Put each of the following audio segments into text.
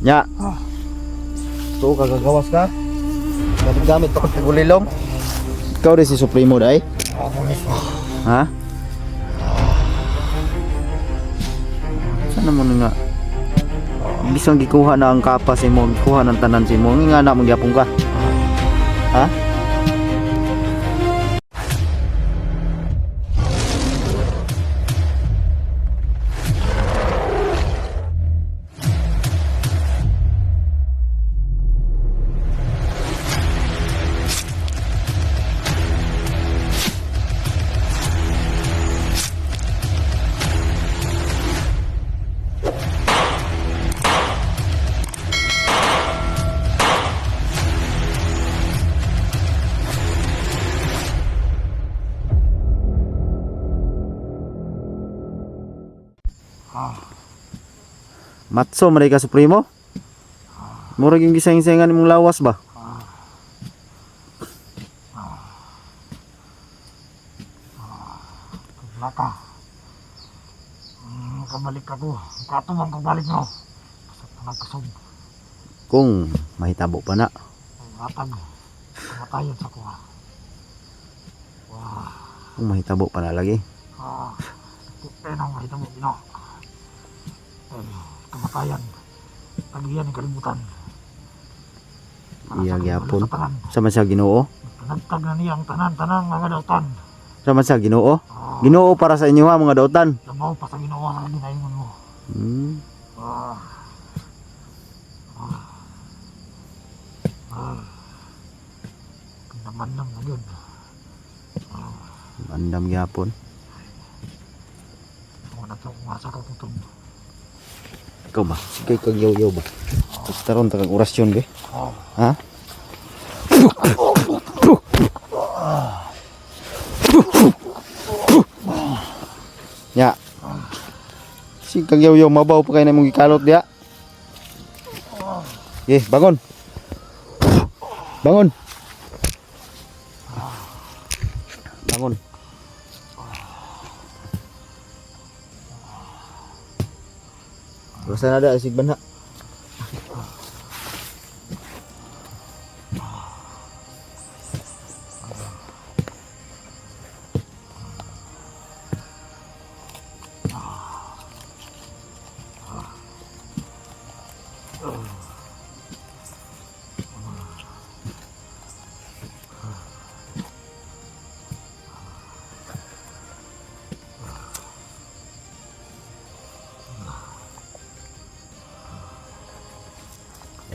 Nya. So kagagawas ka. Gamit pa kag ulilong. Ikaw rin si Supremo day. Ha? Sana mo nga. Bisang gikuha na ang kapas mo, gikuha ng tanan si mo. Nga na magyapong ka. Ha? Matso maray ka Supremo. Murag yung gising-singan mong lawas ba? Laka. Kabalik ako. Katumang kabalik mo. Sa panagkasog. Kung mahitabo pa na. Matag. Kamatayan sa kuha. Wah. Kung mahitabo pa na lagi. Penang mahita mo, Bino. Kamatayan. Tagiyan ng kalibutan. Iya gyapon. Sa tanan. Sama sa Ginoo. Nagtag na niya ang tanan-tanan mga dautan. Sama sa Ginoo. Ginoo para sa inyo ha mga dautan. Lamaw pa sa ginawa sa ginaingon mo. Pinamandam na yun. Mandam gyapon. Wala to kung asa ka kutong. Ikaw ba? Sige kag yaw-yaw ba? Taron ta kag orasyon be. Ha? Ya. Si kag yaw-yaw mabaw pa kay na mong gikalot dia. Bangon. Bangon. Bangon. Basta na ada sigban ha.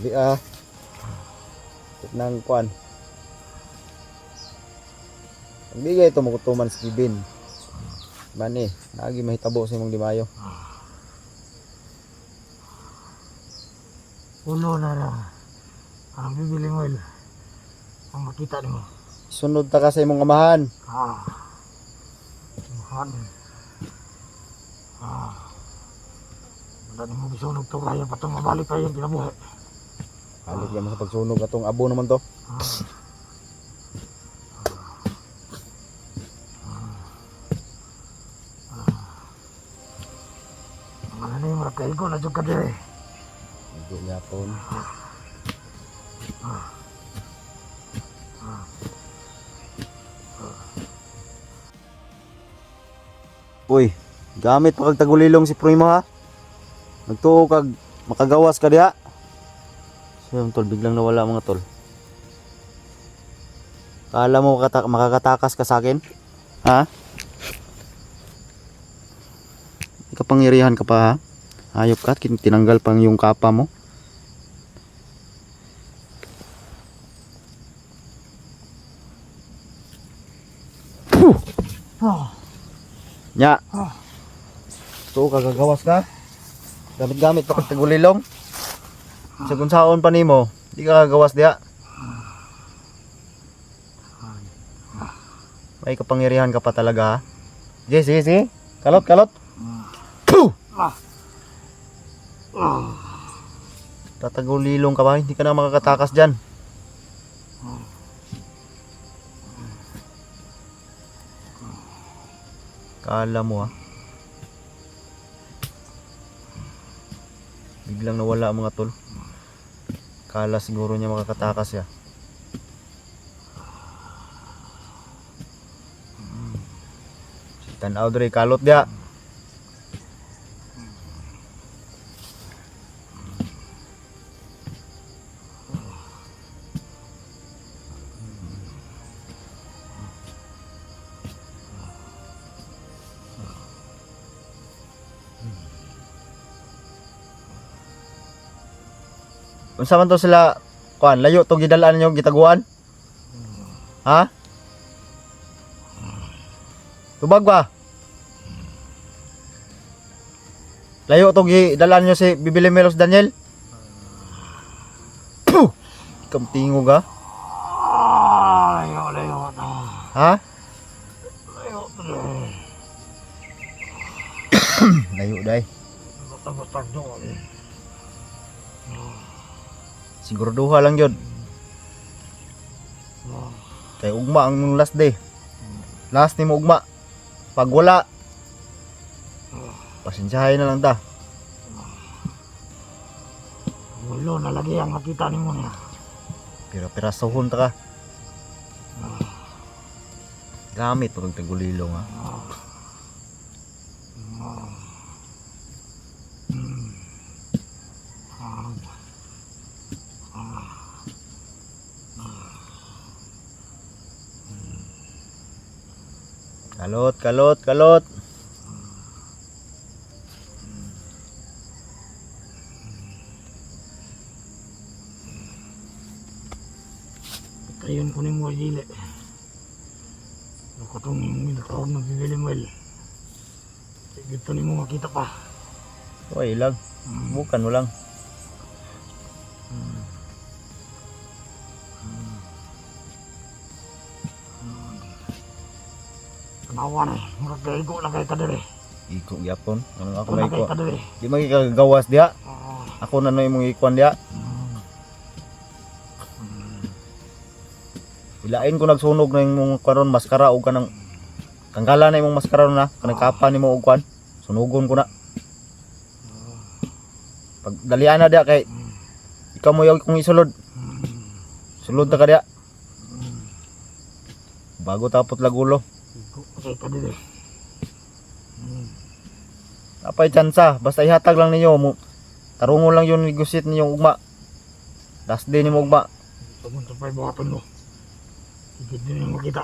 Dali nang kuan. Ang bigay ito makutuman sa Kibin. Mani, lagi mahitabo sa imong limayo. Ulo na lang. Ang bibiling oil. Ang makita mo. Sunod ta ka sa imong amahan. Mahan. Wala ni mo bisunog to kaya pa itong mabalik pa yung kinabuhi. Balik yan mo sa pagsunog atong abo naman to. Ano na yung makaigo na dyan ka dire. Igo yapon. Uy, gamit pa kag tagulilong si Primo ha. Nagtuo kag makagawas ka diha. So tol, biglang nawala mga tol. Kala mo makakatakas ka sa akin? Ha? Kapangyarihan ka pa ha? Hayop ka, tinanggal pang yung kapa mo. Nya. So kagagawas ka. Gamit-gamit pa kag tagulilong. Sa kung saon pa nimo, di ka kagawas diha. May kapangyarihan ka pa talaga ha. Sige. Kalot. Tatagulilong ka ba? Hindi ka na makakatakas dyan. Kala mo ha. Biglang nawala mga tol. Kala siguro niya makakatakas siya. Tanaw dre kalot dia. Unsa man to sila kuan layo to gidalaan niyo gitaguan? Ha? Tubag ba? Layo to gidalaan niyo si Bibili Melos Daniel? Puh! Kamtingog ha? Layo na. Ha? Layo na. Layo day. Basta-basta doon. Siguro duha lang yun. Kay ugma ang last day. Last ni mo ugma. Pag wala, pasensyahay na lang ta. Ulo na lagi ang nakita ni mo niya. Pira-pirasohon ta ka. Gamit pag tagulilong ha. Kalot, kalot, kalot. Kayon ko ni mo dili. Ako itong minatawag na Bibili mo. Dito ni mo makita pa. Okay lang. Bukan mo lang. Tanawa na eh. Murag kaigo na kay kadere. Iko gyapon. Anong ako Ako na na kay iko? kadere. Di magigagawas dia. Ako na no imong ikuan dia. Ilain ko nagsunog na imong karon maskara o kanang kanggala na imong maskara na kanang kapa nimo og kuan. Sunugon ko na. Pag dalian na dia kay ikaw mo yung kung isulod. Sulod ta ka dia. Bago tapot lagulo. Kaigo na kay kadere. Apay tsansa, basta ihatag lang ninyo mo. Tarungo lang yung negosyate ninyong ugma. Last day ni mo ugma. Pumunta pa yung buhaton mo. Higit din yung makita.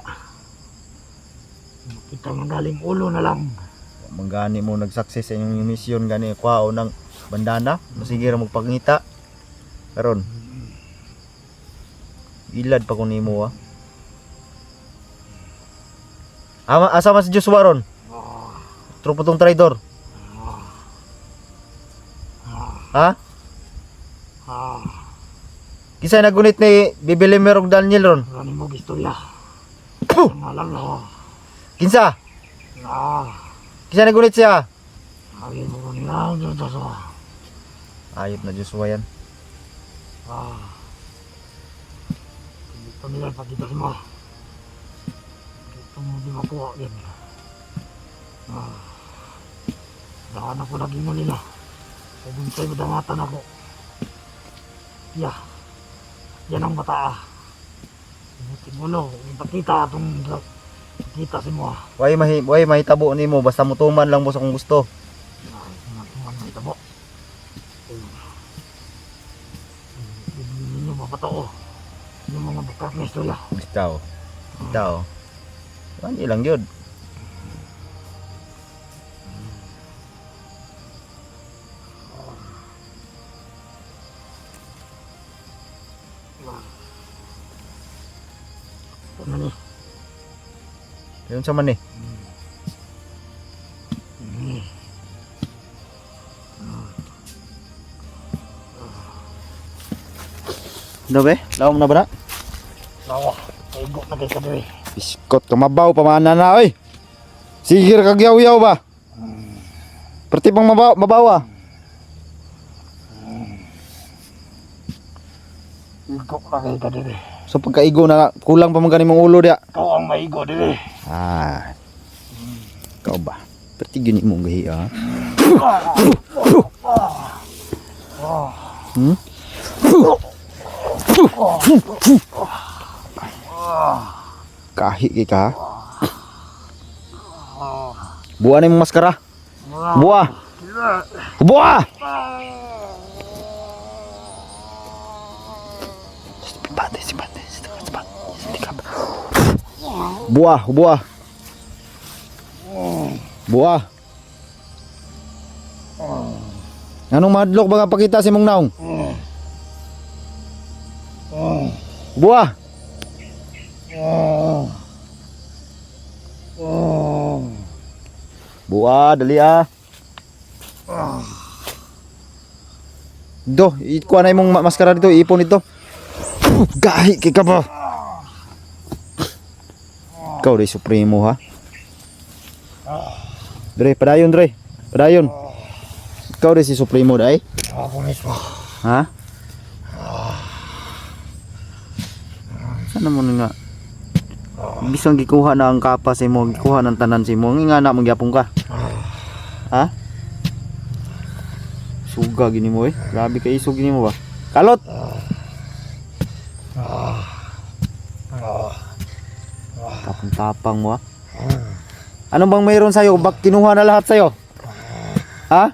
Makita ng galing ulo na lang. Manggani mo nag-success sa inyong mission gani kwao ng bandana. Masige ra magpangita. Karon. Ilad pa ko nimo ha. Asa man si Joshua ron? Trupo tong traidor. Ha? Kisay nagunit ni Bibili Merog Daniel ron? Rani mo gistorya. Puh! Malang na. Kinsa? Kisay nagunit siya? Sabi mo ko niya. Dito Ayop na Joshua yan. Dito nila pakita si mo. Dito mo di makuha yan. Dahan ako lagi mo nila. Kung sa'yo damatan ako. Yan ang mata. Timulo, ipakita itong pakita si mo. Way mahitabo nimo basta mutuman lang mo sa kung gusto. Matuman na ito mo. Hindi nyo mapatao. Yung mga bakak na istorya. Bitaw. Bitaw. Wani lang yun. Ano ni? Yun sa man eh. Ano be? Lawom na ba na? Nawa, kaigo na kay kadiri. Biskot ka mabaw pamana na oy. Sige ra kag yaw-yaw ba? Perti bang mabawa. Igo na kay kadiri. So pagkaigo na kulang pa man kanimong ulo dia. Ikaw ang maigo diri. Ah. Kau ba? Perti gini mo gahi ah. Hmm? Kahi ka. Buah na yung maskara. Buah. Buah. Buah, buah. Buah. Anong madlok ba pakita si mong naong? Buah. Buah, dali ah. Do, ikuha na yung maskara dito, ipon ito. Gahi ka ba? Ikaw rin supremo ha. Dre, padayon Dre. Padayon. Ikaw rin si supremo dai. Ako mismo. Ha? Sana mo nga. Bisang gikuha na ang kapa sa mo, gikuha ng tanan sa mo. Nga na magyapong ka. Ha? Suga gini mo eh. Grabe ka isog gini mo ba? Kalot. Tapang-tapang mo ha. Ano bang mayroon sa'yo? Bak kinuha na lahat sa'yo? Ha?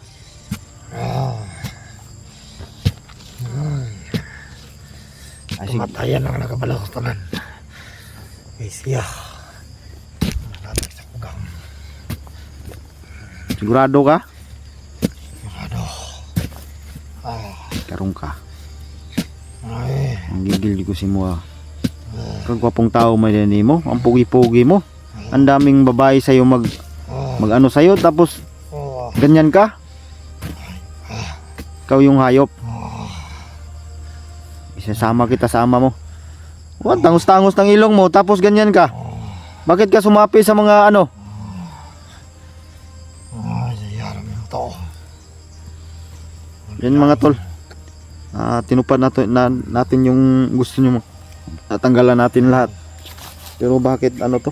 Ay, sige. Kamatayan ang nakabalaw sa tanan. Siya. Natag sa pugang. Sigurado ka? Sigurado. Karong ka. Ay. Ang gigil ko si mo ha. Kagwapong tao may din mo. Ang pugi-pugi mo. Ang daming babae sa'yo mag ano sa'yo. Tapos ganyan ka. Ikaw yung hayop. Isasama kita sa ama mo. What? Tangos-tangos ng ilong mo. Tapos ganyan ka. Bakit ka sumapi sa mga ano? Sayara mo yung tao. Yan mga tol. Tinupad natin yung gusto nyo mo. Tatanggalan natin lahat. Pero bakit ano to?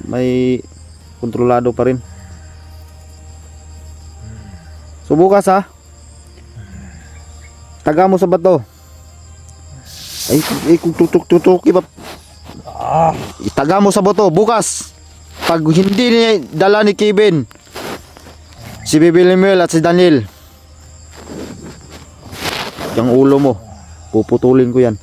May kontrolado pa rin. So bukas ha. Taga mo sa bato. Ay kung tutok iba. Itaga mo sa bato bukas. Pag hindi niya dala ni Kevin, si Bibi Lemuel at si Daniel, yung ulo mo puputulin ko yan.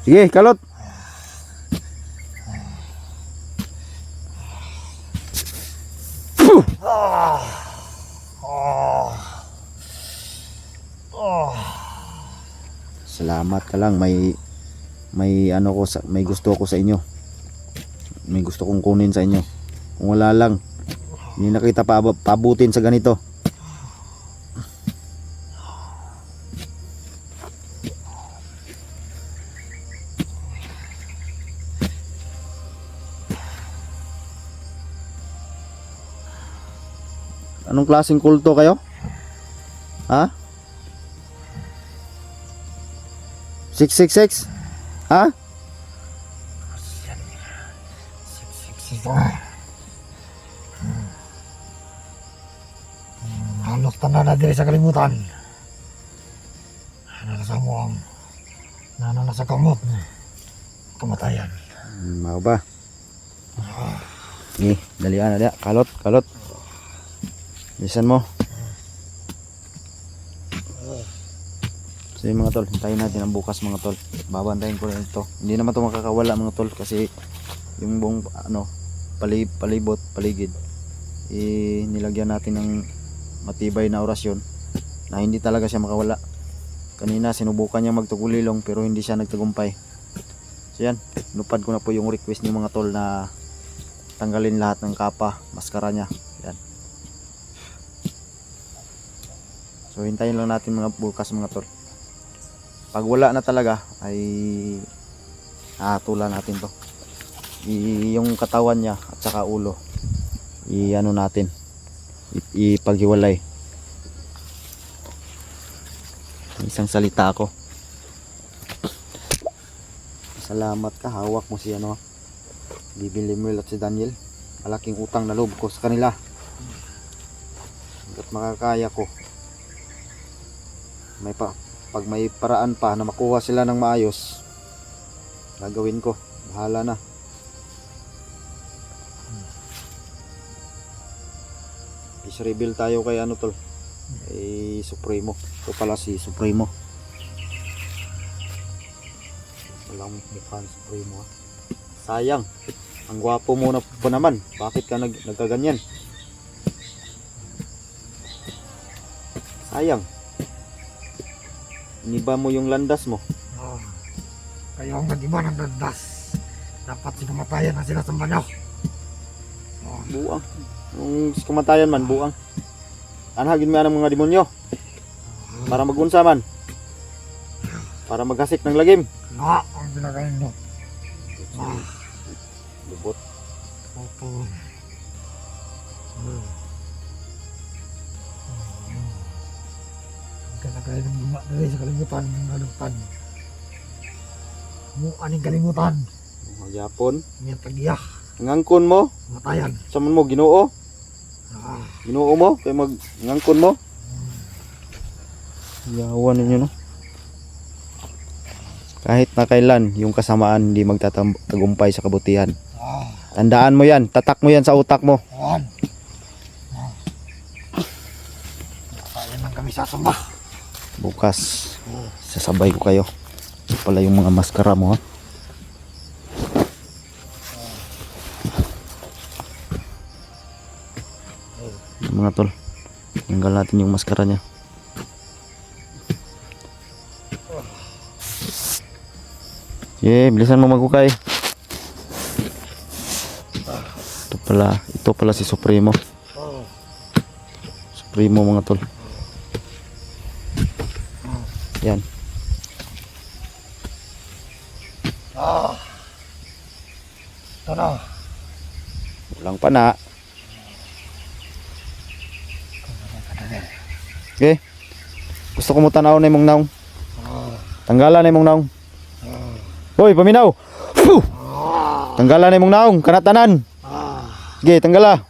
Sige, kalot. Salamat ka lang, may ano ko sa, may gusto ako sa inyo. May gusto kong kunin sa inyo. Kung wala lang, hindi na kita pabutin sa ganito. Anong klaseng kulto kayo? Ha? 666? Ha? Halos tanan na diri sa kalimutan. Nasa mo ang nasa kamot. Kamatayan. Mau ba? Nih, dalian ada. Kalot. Lisan mo. So yung mga tol, hintayin natin ang bukas mga tol. Babantayin ko rin ito. Hindi naman ito makakawala mga tol kasi yung buong paligid nilagyan natin ng matibay na orasyon na hindi talaga siya makawala. Kanina sinubukan niya magtugulilong pero hindi siya nagtagumpay. So yan, nupad ko na po yung request ni mga tol na tanggalin lahat ng kapa, maskara niya. Yan. So hintayin lang natin mga bukas mga tol. Pag wala na talaga ay tulan natin to. Yung katawan niya at saka ulo ano natin, ipaghiwalay. Isang salita ako. Salamat ka, hawak mo si Bibi Lemuel at si Daniel. malaking utang na loob ko sa kanila. At makakaya ko. Pag may paraan pa na makuha sila ng maayos, gagawin ko. Bahala na. Peace reveal tayo kay ano tol. Kay Supremo. Ito pala si Supremo. Walang mukha ng Supremo ha. Sayang. Ang gwapo mo na po naman. Bakit ka nagkaganyan? Sayang. Iniba mo yung landas mo. Ah, kayo ang nag-iba ng landas. Dapat sinamatayan ang sinasamba nyo. Buang. Yung kamatayan man, buang. Anhagin mo yan ang mga demonyo. Para magunsa man. Para maghasik ng lagim. Ang ginagayin nyo. Lubot. Opo. Ang ginagayin ng luma dali sa kalimutan ng alugtan. Aning kalimutan. Magyapon. Ngayon tagiyak. Ngangkon mo. Matayan. Saman mo, ginoo. Ah, Ginoo mo. Kaya ngangkon mo. Yawan ninyo no. Kahit na kailan yung kasamaan hindi magtatagumpay sa kabutihan. Tandaan mo yan. Tatak mo yan sa utak mo. Ayan. Matayan lang kami sasamba. Bukas sasabay ko kayo. Ito pala yung mga maskara mo ha. Mga tol, tanggal natin yung maskara nya. Bilisan mo magukay. Ito pala si Supremo. Supremo mga tol. Yan. Ito na. Walang pana. Okay. Gusto ko mo tanaw na imong naong. Tanggalan na imong naong. Hoy, paminaw. Fuh! Tanggalan na imong naong, kanatanan. Sige, tanggala.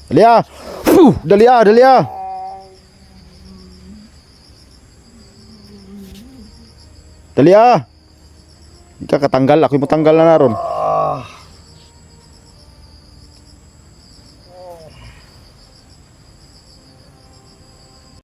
Dali ah. Fuh! Dali ah, dali ah. Dali ah. Di ka katanggal, ako mo tanggal na naron.